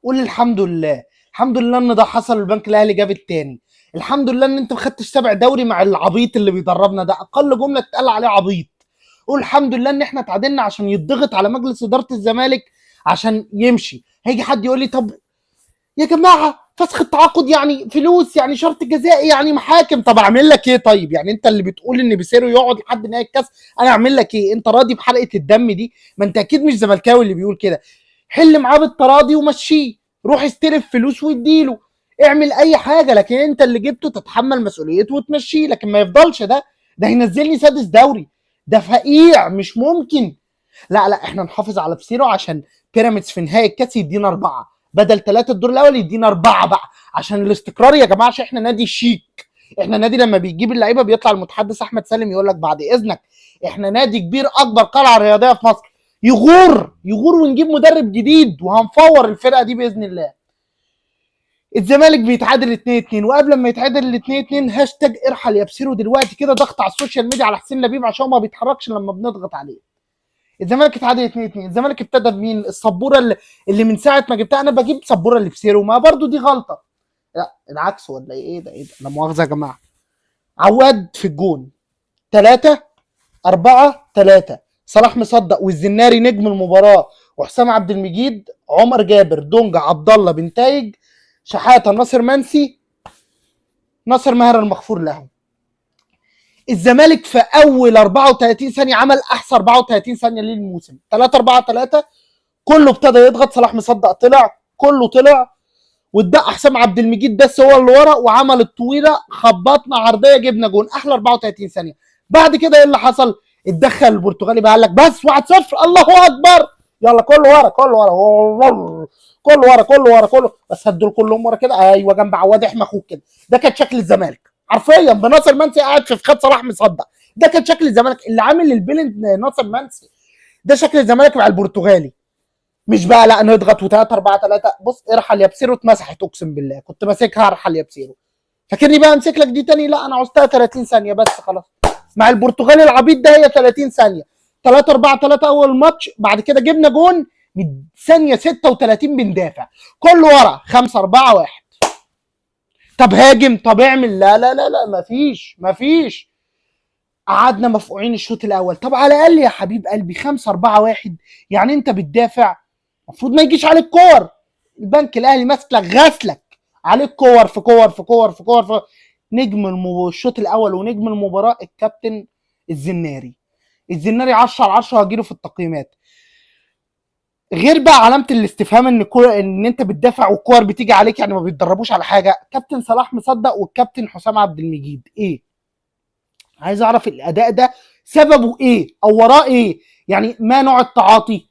قول الحمد لله. الحمد لله ان ده حصل، البنك الاهلي جاب التاني. الحمد لله ان انت ما خدتش 7 دوري مع العبيط اللي بيدربنا ده، اقل جمله تتقال عليه عبيط. قول الحمد لله ان احنا اتعادلنا عشان يضغط على مجلس اداره الزمالك عشان يمشي. هيجي حد يقول لي طب يا جماعه فسخ التعاقد يعني فلوس، يعني شرط جزائي، يعني محاكم. طب اعمل لك ايه؟ طيب يعني انت اللي بتقول ان بيسيرو يقعد لحد نهايه الكاس، انا اعمل لك ايه؟ انت راضي بحلقه الدم دي؟ ما انت اكيد مش زملكاوي اللي بيقول كده. حل معاه بالتراضي ومشيه، روح استلف فلوس واديله، اعمل اي حاجه، لكن انت اللي جبته تتحمل مسؤوليته وتمشيه، لكن ما يفضلش ده هينزلني سادس دوري، ده فقيع مش ممكن. لا لا، احنا نحافظ على بسيرو عشان بيراميدز في نهائي الكاس يدينا 4 بدل 3 الدور الاول، يدينا 4 بقى عشان الاستقرار يا جماعه، عشان احنا نادي شيك. احنا نادي لما بيجيب اللعيبه بيطلع المتحدث احمد سالم يقول لك بعد اذنك احنا نادي كبير، اكبر قلعه رياضيه في مصر. يغور ونجيب مدرب جديد وهنفور الفرقه دي باذن الله. الزمالك بيتعادل 2-2، وقبل ما يتعادل 2-2 هاشتاج ارحل يا بسيرو دلوقتي كده ضغط على السوشيال ميديا على حسين لبيب عشان ما بيتحركش لما بنضغط عليه. الزمالك اتعادل 2-2. الزمالك ابتدى بمين؟ السبوره اللي من ساعه ما جبتها انا بجيب سبوره اللي في سيرو، ما برضو دي غلطه. لا العكس ولا ايه؟ ده ايه ده؟ لا مؤاخذه يا جماعه. عواد في الجون 3-4-3، صلاح مصدق والزناري نجم المباراه، وحسام عبد المجيد، عمر جابر، دونجا، عبد الله بنتايج، شحاته، ناصر منسي، ناصر ماهر المغفور له. الزمالك في اول 34 ثانيه عمل احسن 34 ثانيه ليه الموسم. 3-4-3 كله ابتدى يضغط، صلاح مصدق طلع، كله طلع، واتبقى حسام عبد المجيد بس هو اللي ورا، وعمل الطويله، خبطنا عرضيه، جبنا جون، احلى 34 ثانيه. بعد كده ايه اللي حصل؟ اتدخل البرتغالي بقى قال لك بس 1-0 الله اكبر، يلا كله ورا كله ورا كله ورا كله ورا كله، بس هدول كلهم ورا كده، ايوه جنب عواد احمى اخوك كده. ده كان شكل الزمالك حرفيا بناصر منسي قاعد في خد صلاح مصدق. ده كان شكل الزمالك اللي عامل البيلند ناصر منسي. ده شكل الزمالك مع البرتغالي. مش بقى لا نضغط و3-4-3. بص ارحل يا بسيرو اتمسحت، اقسم بالله كنت ماسكها ارحل يا بسيرو. فاكرني بقى امسك لك دي تاني؟ لا انا عوزتها 30 ثانيه بس خلاص. مع البرتغال العبيط ده هي 30 ثانيه. 3-4-3 اول ماتش، بعد كده جبنا جون من ثانيه 36 بندافع، كله ورا 5-4-1. طب هاجم، طب اعمل، لا لا لا لا، مفيش. قعدنا مفقوعين الشوط الاول. طب على الاقل يا حبيب قلبي 5-4-1، يعني انت بتدافع المفروض ما يجيش عليك كور. البنك الاهلي ماسك لك غسلك عليك كور في كور في كور في كور في. نجم الشوط الاول ونجم المباراه الكابتن الزناري 10 على 10 هجيله في التقييمات. غير بقى علامه الاستفهام ان انت بتدافع والكور بتيجي عليك، يعني ما بيتدربوش على حاجه. كابتن صلاح مصدق والكابتن حسام عبد المجيد ايه؟ عايز اعرف الاداء ده سببه ايه او وراه ايه؟ يعني ما نوع التعاطي؟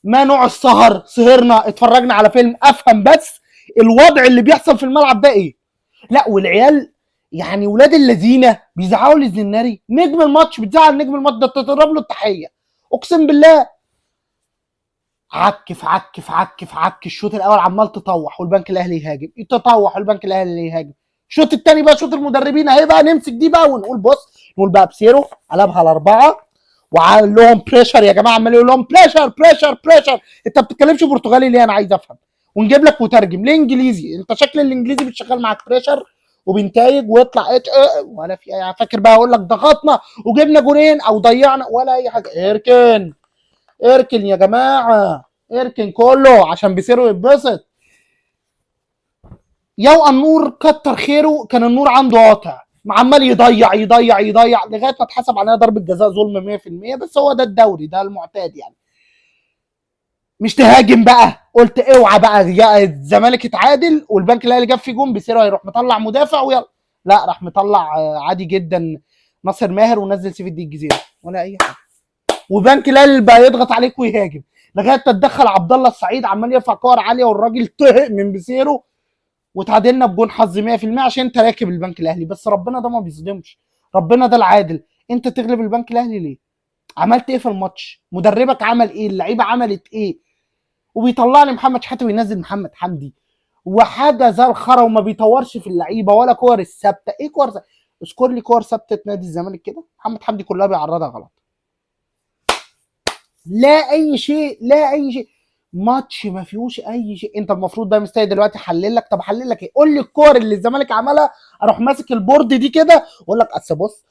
ما نوع السهر؟ سهرنا اتفرجنا على فيلم؟ افهم بس الوضع اللي بيحصل في الملعب ده ايه. لا والعيال يعني ولاد الذين بيزعقوا للزناري نجم الماتش، بتزعل نجم الماتش ده تضرب له التحيه. اقسم بالله عك الشوط الاول عمال تطوح والبنك الاهلي يهاجم، تطوح والبنك الاهلي يهاجم. الشوط الثاني بقى شوط المدربين اهي بقى نمسك دي بقى ونقول بص، نقول بقى بسيرو قلبها الاربعه وعمل لهم بريشر يا جماعه، عمال يقول لهم بريشر. انت ما بتتكلمش برتغالي ليه؟ انا عايز افهم. ونجيب لك مترجم ليه انجليزي، انت شكل الانجليزي بتشغل معاك بريشر وبنتايج ويطلع ولا في اي فاكر بقى اقول لك ضغطنا وجبنا جولين او ضيعنا ولا اي حاجه. اركن يا جماعه، اركن كله عشان بيصيروا يتبسط. يو النور كتر خيره، كان النور عنده قاطع عمال يضيع لغايه ما اتحسب عليها ضربه جزاء ظلم 100%، بس هو ده الدوري، ده المعتاد يعني. مش تهاجم بقى، قلت اوعى بقى الزمالك اتعادل والبنك الاهلي جاب فيه جون بيصير هيروح مطلع مدافع ويلا. لا راح مطلع عادي جدا ناصر ماهر ونزل سيف الدين الجزيره ولا اي حاجه. وبنك الاهلي بقى يضغط عليك ويهاجم لغايه ما تدخل عبد الله السعيد عمال يرفع كور عاليه والراجل طهق من بيسيرو، وتعادلنا بجون حظ 100% عشان انت راكب البنك الاهلي. بس ربنا ده ما بيظلمش، ربنا ده العادل. انت تغلب البنك الاهلي ليه؟ عملت ايه في الماتش؟ مدربك عمل ايه؟ اللعيبه عملت ايه؟ وبيطلع لي محمد شحاته وينزل محمد حمدي وحاجه زي الخرا، وما بيطورش في اللعيبه ولا كور الثابته. ايه كور اذكر لي كور ثابته نادي الزمالك كده. محمد حمدي كلها بيعرضها غلط. لا اي شيء. ماتش ما فيهوش اي شيء. انت المفروض بقى مستني دلوقتي احلل لك. طب احلل لك ايه؟ قول لي الكور اللي الزمالك عملها، اروح ماسك البورد دي كده واقول لك اصل بص،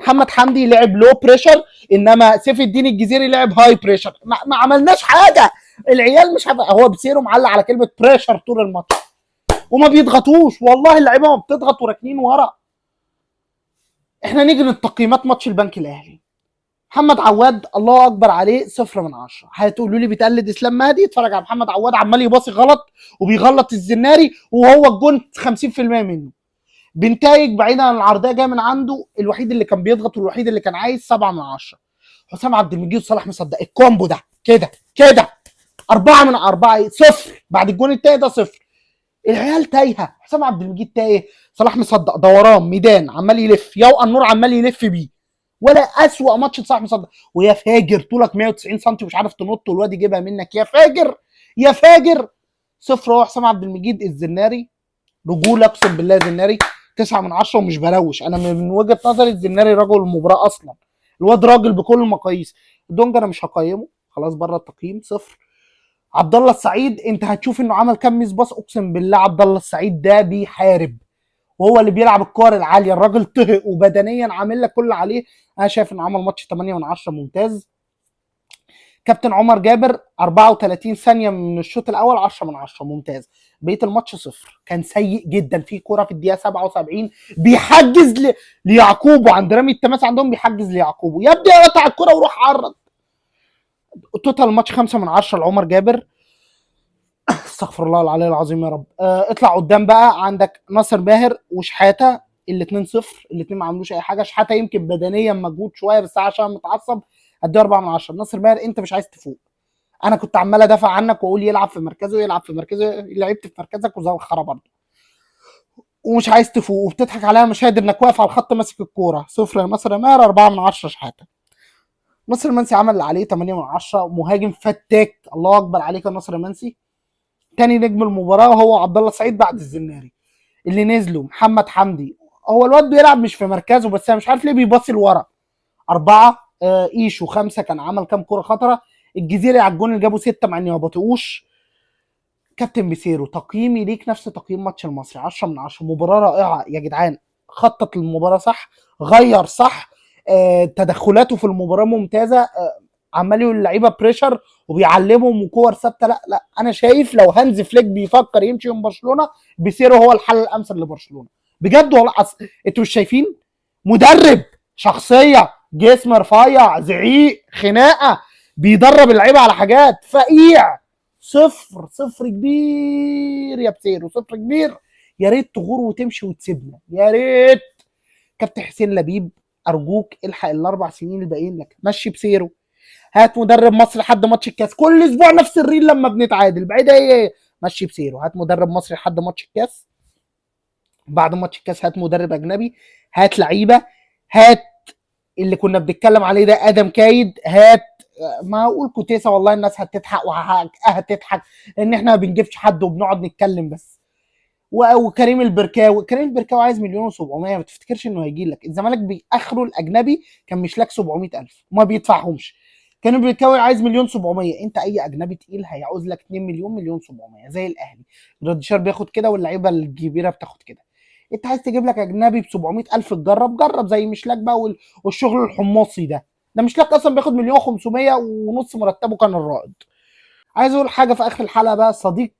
محمد حمدي لعب لو بريشر، انما سيف الدين الجزيري لعب هاي بريشر. ما عملناش حاجه. العيال مش هو بسيره معلق على كلمه بريشر طول الماتش، وما بيضغطوش والله. اللعيبه ما بتضغط وراكنين ورا. احنا نيجي للتقييمات ماتش البنك الاهلي. محمد عواد الله اكبر عليه 0/10. هتقولوا لي بتقلد اسلام مهدي؟ اتفرج على محمد عواد عمال يباصي غلط وبيغلط الزناري وهو الجون 50% منه. بنتايج بعيدا عن العرضيه جايه من عنده، الوحيد اللي كان بيضغط والوحيد اللي كان عايز 7/10. حسام عبد المجيد وصلاح مصدق الكومبو ده كده كده 4/4. صفر بعد الجون التاني ده صفر. العيال تايهه. حسام عبد المجيد تايه، صلاح مصدق دوران ميدان عمال يلف، يوقع النور عمال يلف بيه. ولا اسوأ ماتش لصلاح مصدق. ويا فاجر طولك 190 سم ومش عارف تنط والواد يجيبها منك، يا فاجر يا فاجر. صفر. هو حسام عبد المجيد الزناري رجوله اقسم بالله. الزناري 9/10 ومش بروش. انا من وجهه نظري الزناري رجل المباراه اصلا. الواد راجل بكل المقاييس. دونجا انا مش هقيمه، خلاص بره التقييم، صفر. عبد الله السعيد انت هتشوف انه عمل كام ميس باص، اقسم بالله عبد الله السعيد ده بيحارب وهو اللي بيلعب الكور العاليه. الراجل طهق وبدنيا عامل لك كل اللي عليه. انا شايف انه عمل ماتش 8/10 ممتاز. كابتن عمر جابر 34 ثانيه من الشوط الاول 10/10 ممتاز. بقيه الماتش صفر، كان سيء جدا. في كوره في الدقيقه 77 بيحجز ليعقوب، وعند رامي التماس عندهم بيحجز ليعقوب، يا ابني قطع الكوره وروح عرض. توتال الماتش 5/10 لعمر جابر. استغفر الله العلي العظيم يا رب. اطلع قدام بقى، عندك ناصر ماهر وشحاته الاثنين صفر. الاثنين ما عملوش اي حاجه. شحاته يمكن بدنيا مجهود شويه بس عشان متعصب اديه 4/10. ناصر ماهر انت مش عايز تفوق. انا كنت عمال ادافع عنك واقول يلعب في مركزه يلعب في مركزه، لعبت في مركزك وزي الخرا برضه ومش عايز تفوق، وبتضحك عليها مشاهد انك واقف على الخط ماسك الكوره. صفر يا ناصر ماهر. 4/10 شحاته. ناصر منسي عمل اللي عليه 8/10. مهاجم فتاك، الله اكبر عليك يا ناصر منسي. تاني نجم المباراه هو عبد الله السعيد بعد الزناري. اللي نزلوا محمد حمدي، هو الواد بيلعب مش في مركزه بس انا مش عارف ليه بيباصي لورا. 4. ايشو 5 كان عمل كام كوره خطره. الجزيري على الجون اللي جابوا 6 مع اني ما بطيقوش. كابتن بيسيرو تقييمي ليك نفس تقييم ماتش المصري 10/10. مباراه رائعه يا جدعان. خطط للمباراه صح، غير صح. تدخلاته في المباراه ممتازه. عمال يقول اللعيبه بريشر وبيعلمهم وكور ثابته. لا لا، انا شايف لو هانز فليك بيفكر يمشي من برشلونه، بيسيرو هو الحل الامثل لبرشلونه بجد والله. انتوا مش شايفين مدرب شخصيه، جسم رفيع، زعيق، خناقه، بيدرب اللعيبه على حاجات فقيع. صفر صفر كبير يا بسيرو، صفر كبير. يا ريت تغور وتمشي وتسيبنا يا ريت. كابتن حسين لبيب ارجوك الحق ال4 سنين الباقيين لك، مشي بسيرو. هات مدرب مصري لحد ماتش الكاس. كل اسبوع نفس الريل لما بنتعادل بعيد هي. مشي بسيرو. هات مدرب مصري لحد ماتش الكاس. بعد ماتش الكاس هات مدرب اجنبي. هات لعيبه. هات اللي كنا بنتكلم عليه ده ادم كايد. هات ما اقول كوتيسا والله الناس هتضحك وهتضحك لان احنا ما بنجيبش حد وبنقعد نتكلم بس. وكريم البركاوي. كريم البركاوي عايز 1,700,000. ما تفتكرش انه هيجي لك. الزمالك باخره الاجنبي كان مش لك 700,000 وما بيدفعهمش. كريم البركاوي عايز 1,700,000. انت اي اجنبي تقيل هيعوز لك 2 مليون 1,700,000 زي الاهلي. جراديشار بياخد كده واللعيبه الكبيره بتاخد كده. انت عايز تجيب لك اجنبي ب 700,000 تجرب جرب زي مشلاك بقى والشغل الحماصي ده. ده مشلاك اصلا بياخد 1,500,000 ونص مرتبه كان الرائد. عايز اقول حاجه في اخر الحلقه بقى. صديق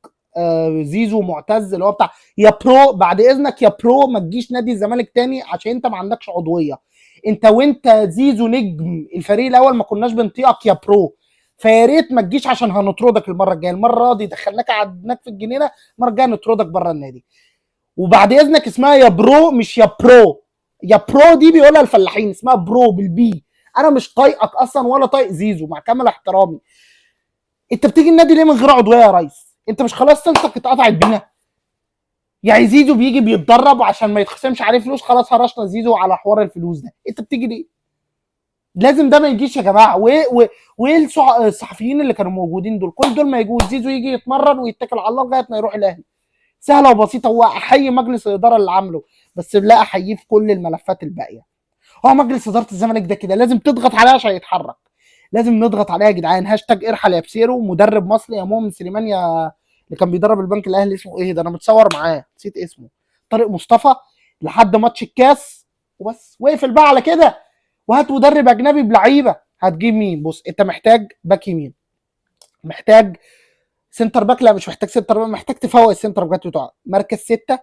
زيزو معتز اللي هو بتاع يا برو بعد اذنك يا برو ما تجيش نادي الزمالك تاني عشان انت ما عندكش عضويه. انت وانت زيزو نجم الفريق الاول ما كناش بنطيقك يا برو. فيا ريت ما تجيش عشان هنطردك المره الجايه. المره دي دخلناك قعدناك في الجنينه، المره الجايه نطردك بره النادي. وبعد اذنك اسمها يا برو مش يا برو. يا برو دي بيقولها الفلاحين، اسمها برو بالبي. انا مش طايقك اصلا ولا طايق زيزو مع كامل احترامي. انت بتيجي النادي ليه من غير عضويه يا ريس؟ انت مش خلاص سنتك اتقطعت بينا؟ يعني زيزو بيجي بيتدرب وعشان ما يتخصمش عليه فلوس خلاص هرشنا زيزو على حوار الفلوس ده. انت بتيجي ليه؟ لازم ده ما يجيش يا جماعه. وايه الصحفيين اللي كانوا موجودين دول كل دول ما يجوز. زيزو يجي يتمرن ويتكل على الله لغايه ما يروح الاهلي. سهله وبسيطه. هو احيي مجلس الاداره اللي عامله بس لا احييه في كل الملفات الباقيه. هو مجلس اداره الزمالك ده كده لازم تضغط عليه عشان يتحرك. لازم نضغط عليها يا جدعان. هاشتاج ارحل يا بسيرو، مدرب مصري يا مؤمن سليمان، يا اللي كان بيدرب البنك الاهلي اسمه ايه ده، انا متصور معاه نسيت اسمه، طارق مصطفى، لحد ماتش الكاس وبس. واقفل بقى على كده، وهات مدرب اجنبي بلعيبه. هتجيب مين؟ بص انت محتاج باك يمين، محتاج سنتر باك، لا مش محتاج سنتر باك، محتاج تفوق السنتر باك بتوعك، مركز 6،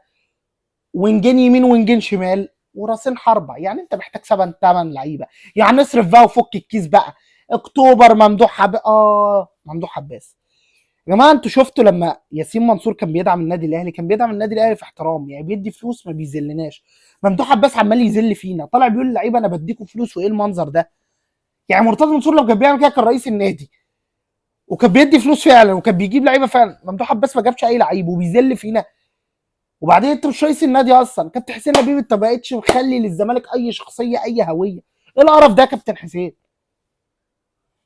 وينجين يمين وينجين شمال، وراسين حربه. يعني انت محتاج 7 8 لعيبه. يعني اصرف بقى وفك الكيس بقى. اكتوبر، ممدوح عباس. يا جماعه انتوا شفتوا لما ياسين منصور كان بيدعم النادي الاهلي، كان بيدعم النادي الاهلي في احترام، يعني بيدي فلوس ما بيذلناش. ممدوح عباس عمال يذل فينا، طالع بيقول للعيبه انا بديكوا فلوس، وايه المنظر ده؟ يعني مرتضى منصور لو كان بيعمل كده كان رئيس النادي، وكان بيدي فلوس فعلا، وكان بيجيب لعيبه فعلا. ممدوح عباس ما جابش اي لعيب وبيذل فينا. وبعدين انت مش رئيس النادي اصلا. كابتن حسين لبيب انت ما بقتش مخلي للزمالك اي شخصيه اي هويه. ايه القرف ده يا كابتن حسين؟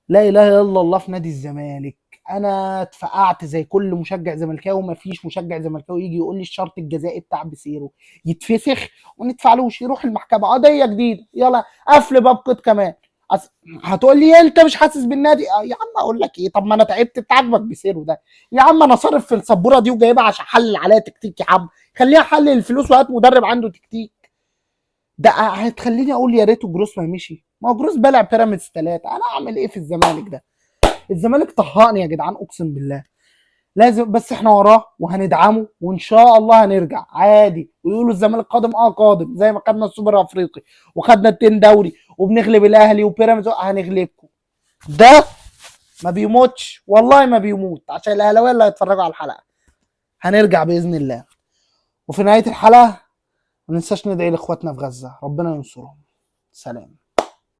لا اله الا الله في نادي الزمالك. انا اتفقعت زي كل مشجع زملكاوي، ما فيش مشجع زملكاوي يجي يقول لي الشرط الجزائي بتاع بسيرو يتفسخ وندفعلوش يروح المحكمه، قضيه جديده يلا قفل باب قيد كمان. هتقول لي انت مش حاسس بالنادي؟ يا عم اقول لك ايه، طب ما انا تعبت، انت عاجبك بسيرو ده؟ يا عم انا صارف في السبوره دي وجايبها عشان احلل عليها تكتيك، يا عم خليها حلل الفلوس وهات مدرب عنده تكتيك. ده هتخليني اقول يا ريته جروس ما مشي؟ ما هو جروس بلع بيراميدز 3، انا اعمل ايه في الزمالك ده؟ الزمالك طهقني يا جدعان اقسم بالله. لازم بس احنا وراه وهندعمه، وان شاء الله هنرجع عادي. ويقولوا الزمالك قادم، قادم، زي ما خدنا السوبر الافريقي وخدنا 2 دوري وبنغلب الاهلي وبيراميدز، هنغلبكم. ده ما بيموتش والله، ما بيموت، عشان الاهلاويه اللي هيتفرجوا على الحلقه. هنرجع باذن الله. وفي نهايه الحلقه ما ننساش ندعي لاخواتنا في غزه، ربنا ينصرهم. سلام.